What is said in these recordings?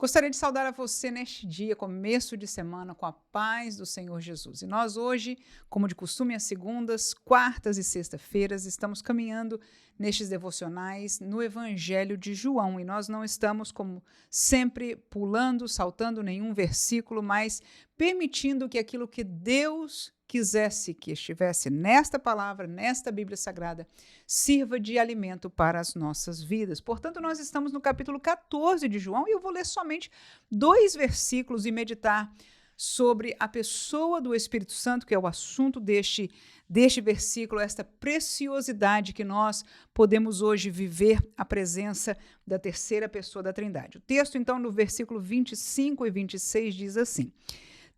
Gostaria de saudar a você neste dia, começo de semana, com a paz do Senhor Jesus. E nós hoje, como de costume, às segundas, quartas e sexta-feiras, estamos caminhando nestes devocionais no Evangelho de João. E nós não estamos, como sempre, pulando, saltando nenhum versículo, mas permitindo que aquilo que Deus quisesse que estivesse nesta palavra, nesta Bíblia Sagrada, sirva de alimento para as nossas vidas. Portanto, nós estamos no capítulo 14 de João e eu vou ler somente 2 versículos e meditar sobre a pessoa do Espírito Santo, que é o assunto deste versículo, esta preciosidade que nós podemos hoje viver a presença da terceira pessoa da Trindade. O texto, então, no versículo 25 e 26 diz assim: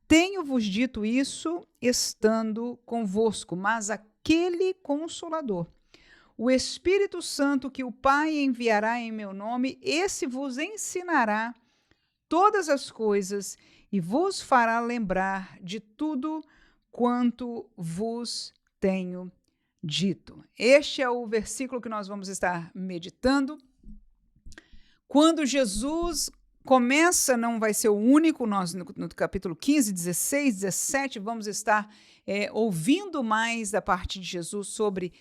Tenho-vos dito isso estando convosco, mas aquele Consolador, o Espírito Santo que o Pai enviará em meu nome, esse vos ensinará todas as coisas e vos fará lembrar de tudo quanto vos tenho dito. Este é o versículo que nós vamos estar meditando. Quando Jesus começa, não vai ser o único, nós no capítulo 15, 16, 17, vamos estar ouvindo mais da parte de Jesus sobre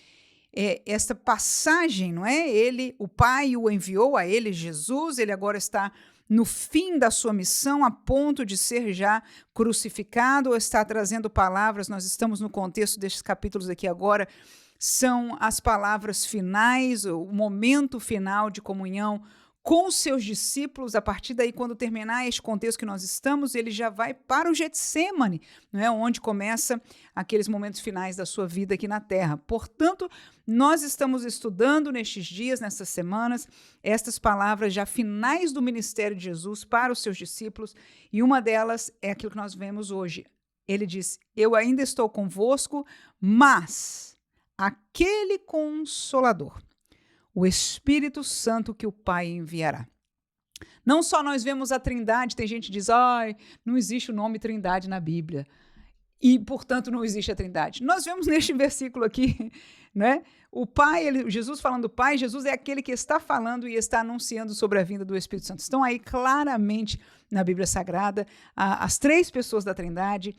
esta passagem, não é? Ele, o Pai o enviou a ele, Jesus, ele agora está no fim da sua missão, a ponto de ser já crucificado, ou está trazendo palavras, nós estamos no contexto destes capítulos aqui agora, são as palavras finais, o momento final de comunhão com os seus discípulos. A partir daí, quando terminar este contexto que nós estamos, ele já vai para o Getsêmani, não é? Onde começa aqueles momentos finais da sua vida aqui na Terra. Portanto, nós estamos estudando nestes dias, nessas semanas, estas palavras já finais do ministério de Jesus para os seus discípulos, e uma delas é aquilo que nós vemos hoje. Ele diz: Eu ainda estou convosco, mas aquele Consolador, o Espírito Santo que o Pai enviará. Não só nós vemos a Trindade, tem gente que diz, não existe o nome Trindade na Bíblia, e, portanto, não existe a Trindade. Nós vemos neste versículo aqui, né? O Pai, Jesus falando do Pai, Jesus é aquele que está falando e está anunciando sobre a vinda do Espírito Santo. Estão aí claramente na Bíblia Sagrada as 3 pessoas da Trindade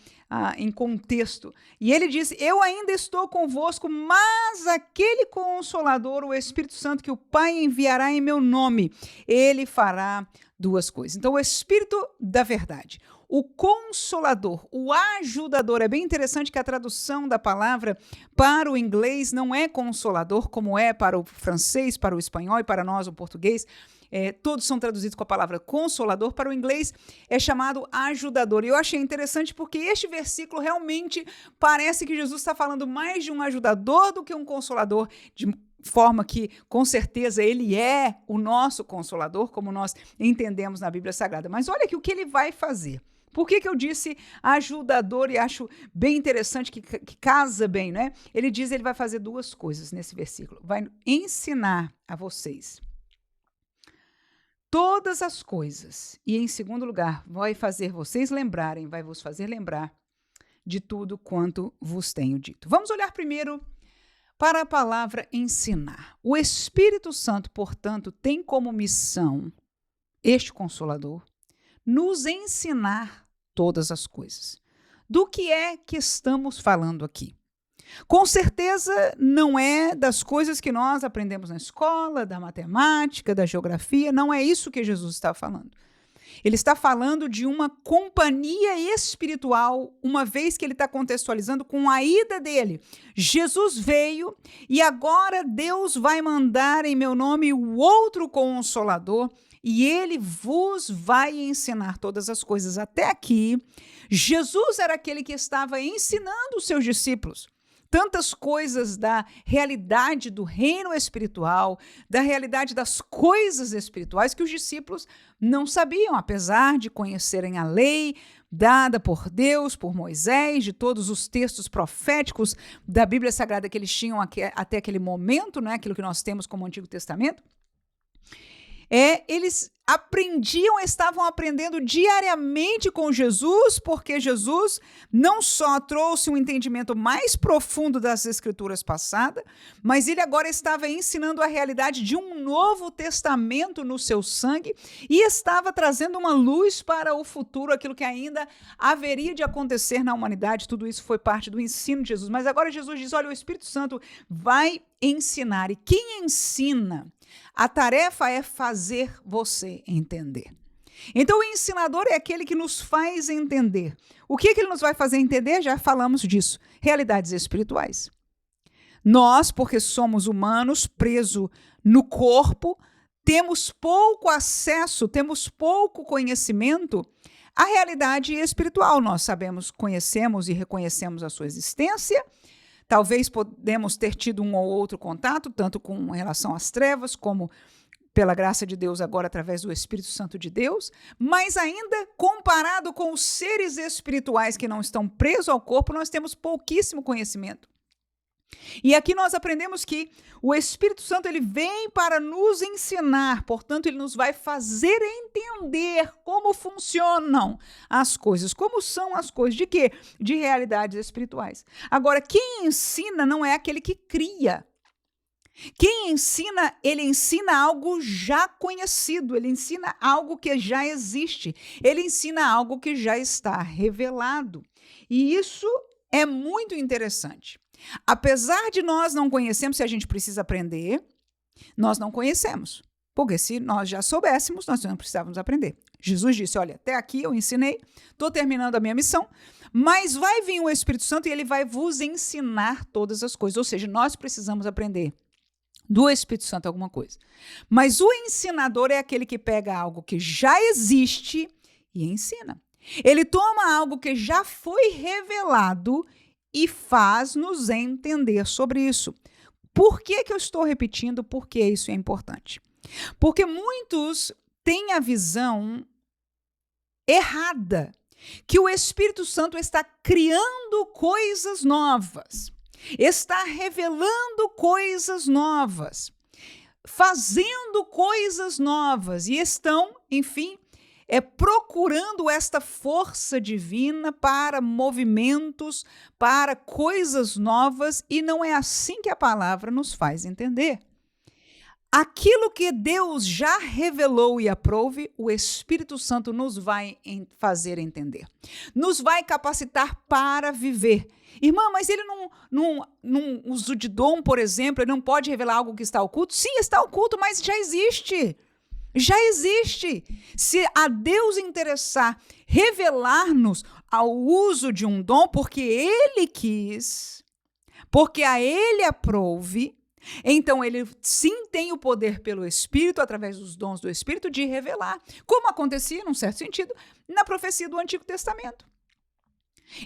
em contexto. E ele diz: Eu ainda estou convosco, mas aquele Consolador, o Espírito Santo que o Pai enviará em meu nome, ele fará 2 coisas. Então, o Espírito da verdade, o Consolador, o Ajudador. É bem interessante que a tradução da palavra para o inglês não é Consolador, como é para o francês, para o espanhol e para nós o português. Todos são traduzidos com a palavra Consolador. Para o inglês é chamado Ajudador. E eu achei interessante porque este versículo realmente parece que Jesus está falando mais de um ajudador do que um consolador, de forma que, com certeza, ele é o nosso Consolador, como nós entendemos na Bíblia Sagrada. Mas olha aqui o que ele vai fazer. Por que eu disse ajudador e acho bem interessante, que casa bem, né? Ele diz que ele vai fazer 2 coisas nesse versículo. Vai ensinar a vocês todas as coisas. E, em segundo lugar, vai fazer vocês lembrarem, vai vos fazer lembrar de tudo quanto vos tenho dito. Vamos olhar primeiro para a palavra ensinar. O Espírito Santo, portanto, tem como missão, este Consolador, nos ensinar todas as coisas. Do que é que estamos falando aqui? Com certeza não é das coisas que nós aprendemos na escola, da matemática, da geografia, não é isso que Jesus está falando. Ele está falando de uma companhia espiritual, uma vez que ele está contextualizando com a ida dele. Jesus veio e agora Deus vai mandar em meu nome o outro Consolador, e ele vos vai ensinar todas as coisas. Até aqui, Jesus era aquele que estava ensinando os seus discípulos tantas coisas da realidade do reino espiritual, da realidade das coisas espirituais que os discípulos não sabiam, apesar de conhecerem a lei dada por Deus, por Moisés, de todos os textos proféticos da Bíblia Sagrada que eles tinham até aquele momento, né, aquilo que nós temos como Antigo Testamento. Eles estavam aprendendo diariamente com Jesus, porque Jesus não só trouxe um entendimento mais profundo das Escrituras passadas, mas ele agora estava ensinando a realidade de um novo testamento no seu sangue e estava trazendo uma luz para o futuro, aquilo que ainda haveria de acontecer na humanidade. Tudo isso foi parte do ensino de Jesus. Mas agora Jesus diz, olha, o Espírito Santo vai ensinar. E quem ensina? A tarefa é fazer você entender. Então, o ensinador é aquele que nos faz entender. O que ele nos vai fazer entender? Já falamos disso. Realidades espirituais. Nós, porque somos humanos, presos no corpo, temos pouco acesso, temos pouco conhecimento à realidade espiritual. Nós sabemos, conhecemos e reconhecemos a sua existência. Talvez podemos ter tido um ou outro contato, tanto com relação às trevas, como pela graça de Deus agora através do Espírito Santo de Deus, mas ainda comparado com os seres espirituais que não estão presos ao corpo, nós temos pouquíssimo conhecimento. E aqui nós aprendemos que o Espírito Santo ele vem para nos ensinar, portanto, ele nos vai fazer entender como funcionam as coisas, como são as coisas, de quê? De realidades espirituais. Agora, quem ensina não é aquele que cria. Quem ensina, ele ensina algo já conhecido, ele ensina algo que já existe, ele ensina algo que já está revelado. E isso é muito interessante. Apesar de nós não conhecermos, se a gente precisa aprender, nós não conhecemos. Porque se nós já soubéssemos, nós não precisávamos aprender. Jesus disse, olha, até aqui eu ensinei, estou terminando a minha missão, mas vai vir o Espírito Santo e ele vai vos ensinar todas as coisas. Ou seja, nós precisamos aprender do Espírito Santo alguma coisa. Mas o ensinador é aquele que pega algo que já existe e ensina. Ele toma algo que já foi revelado e faz-nos entender sobre isso. Por que eu estou repetindo? Porque isso é importante. Porque muitos têm a visão errada que o Espírito Santo está criando coisas novas, está revelando coisas novas, fazendo coisas novas e estão, enfim, procurando esta força divina para movimentos, para coisas novas, e não é assim que a palavra nos faz entender. Aquilo que Deus já revelou e aprove, o Espírito Santo nos vai fazer entender. Nos vai capacitar para viver. Irmã, mas ele não uso de dom, por exemplo, ele não pode revelar algo que está oculto? Sim, está oculto, mas já existe. Já existe. Se a Deus interessar revelar-nos ao uso de um dom, porque Ele quis, porque a Ele aprove, então Ele sim tem o poder pelo Espírito, através dos dons do Espírito, de revelar, como acontecia, num certo sentido, na profecia do Antigo Testamento.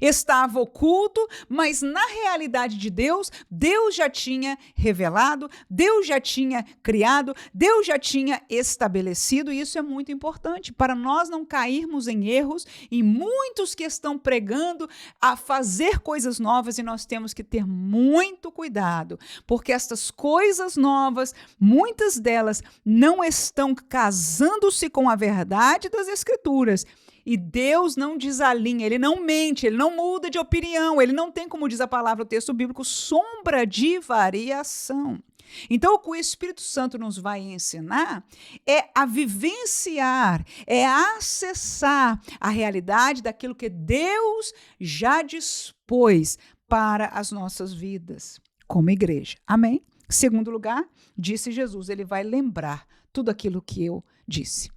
Estava oculto, mas na realidade de Deus, Deus já tinha revelado, Deus já tinha criado, Deus já tinha estabelecido, e isso é muito importante para nós não cairmos em erros, e muitos que estão pregando a fazer coisas novas, e nós temos que ter muito cuidado, porque estas coisas novas, muitas delas não estão casando-se com a verdade das Escrituras. E Deus não desalinha, Ele não mente, Ele não muda de opinião, Ele não tem, como diz a palavra, o texto bíblico, sombra de variação. Então, o que o Espírito Santo nos vai ensinar é a vivenciar, é acessar a realidade daquilo que Deus já dispôs para as nossas vidas, como igreja. Amém? Segundo lugar, disse Jesus, Ele vai lembrar tudo aquilo que eu disse.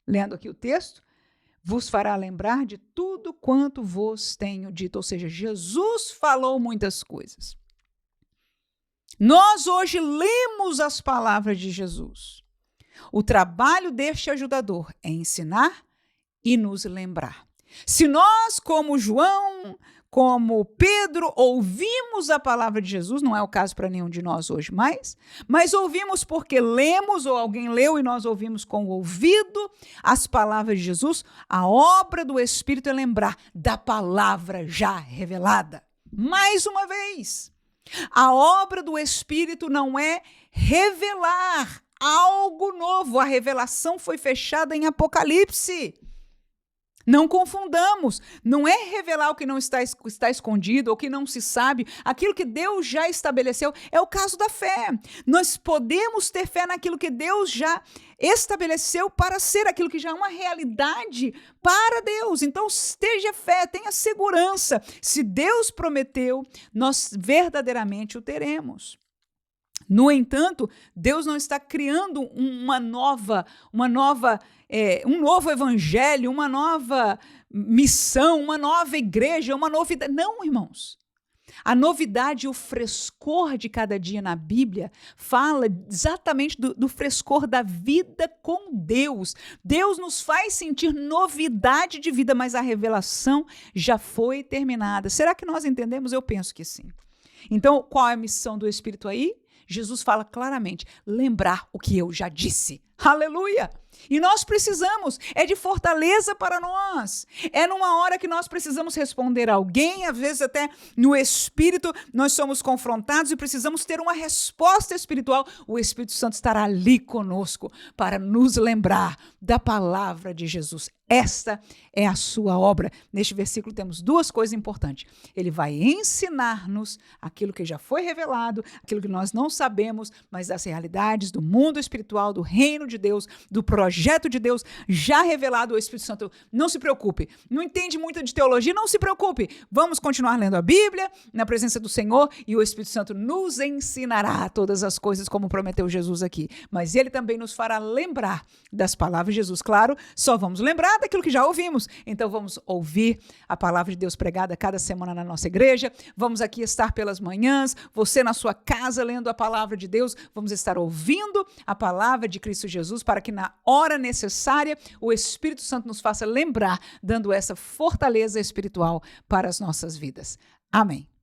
Lendo aqui o texto, vos fará lembrar de tudo quanto vos tenho dito. Ou seja, Jesus falou muitas coisas. Nós hoje lemos as palavras de Jesus. O trabalho deste ajudador é ensinar e nos lembrar. Se nós, como João, como Pedro, ouvimos a palavra de Jesus, não é o caso para nenhum de nós hoje mais, mas ouvimos porque lemos, ou alguém leu e nós ouvimos com o ouvido as palavras de Jesus, a obra do Espírito é lembrar da palavra já revelada. Mais uma vez, a obra do Espírito não é revelar algo novo. A revelação foi fechada em Apocalipse. Não confundamos, não é revelar o que não está escondido ou que não se sabe, aquilo que Deus já estabeleceu, é o caso da fé. Nós podemos ter fé naquilo que Deus já estabeleceu para ser aquilo que já é uma realidade para Deus. Então, esteja fé, tenha segurança. Se Deus prometeu, nós verdadeiramente o teremos. No entanto, Deus não está criando um novo evangelho, uma nova missão, uma nova igreja, uma novidade. Não, irmãos. A novidade e o frescor de cada dia na Bíblia fala exatamente do frescor da vida com Deus. Deus nos faz sentir novidade de vida, mas a revelação já foi terminada. Será que nós entendemos? Eu penso que sim. Então, qual é a missão do Espírito aí? Jesus fala claramente, lembrar o que eu já disse. Aleluia! E nós precisamos, é de fortaleza para nós. É numa hora que nós precisamos responder a alguém, às vezes até no Espírito, nós somos confrontados e precisamos ter uma resposta espiritual. O Espírito Santo estará ali conosco para nos lembrar da palavra de Jesus. Esta é a sua obra. Neste versículo temos duas coisas importantes. Ele vai ensinar-nos aquilo que já foi revelado, aquilo que nós não sabemos, mas das realidades do mundo espiritual, do reino de Deus, do projeto de Deus já revelado. O Espírito Santo, não se preocupe. Não entende muito de teologia? Não se preocupe. Vamos continuar lendo a Bíblia, na presença do Senhor, e o Espírito Santo nos ensinará todas as coisas, como prometeu Jesus aqui. Mas ele também nos fará lembrar das palavras de Jesus. Claro, só vamos lembrar daquilo que já ouvimos. Então vamos ouvir a palavra de Deus pregada cada semana na nossa igreja. Vamos aqui estar pelas manhãs, você na sua casa lendo a palavra de Deus. Vamos estar ouvindo a palavra de Cristo Jesus para que na hora necessária o Espírito Santo nos faça lembrar, dando essa fortaleza espiritual para as nossas vidas. Amém.